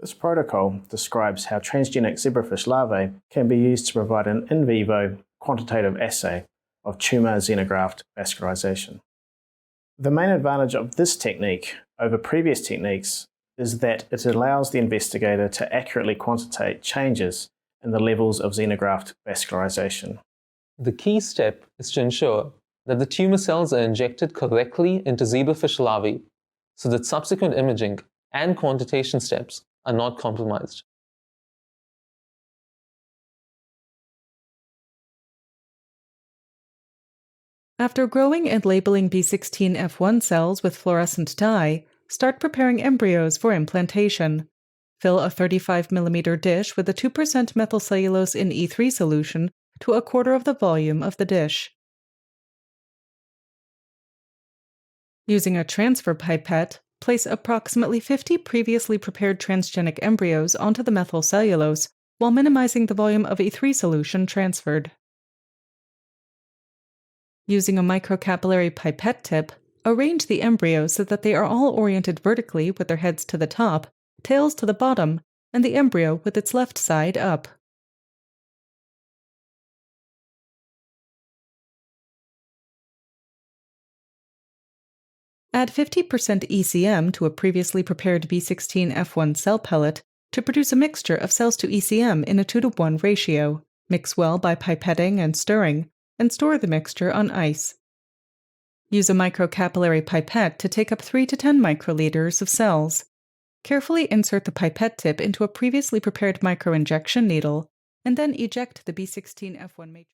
This protocol describes how transgenic zebrafish larvae can be used to provide an in vivo quantitative assay of tumor xenograft vascularization. The main advantage of this technique over previous techniques is that it allows the investigator to accurately quantitate changes in the levels of xenograft vascularization. The key step is to ensure that the tumor cells are injected correctly into zebrafish larvae so that subsequent imaging and quantitation steps are not compromised. After growing and labeling B16F1 cells with fluorescent dye, start preparing embryos for implantation. Fill a 35 mm dish with a 2% methylcellulose in E3 solution to a quarter of the volume of the dish. Using a transfer pipette, place approximately 50 previously prepared transgenic embryos onto the methylcellulose while minimizing the volume of E3 solution transferred. Using a microcapillary pipette tip, arrange the embryos so that they are all oriented vertically with their heads to the top, tails to the bottom, and the embryo with its left side up. Add 50% ECM to a previously prepared B16F1 cell pellet to produce a mixture of cells to ECM in a 2:1 ratio. Mix well by pipetting and stirring, and store the mixture on ice. Use a microcapillary pipette to take up 3 to 10 microliters of cells. Carefully insert the pipette tip into a previously prepared microinjection needle, and then eject the B16F1 matrix.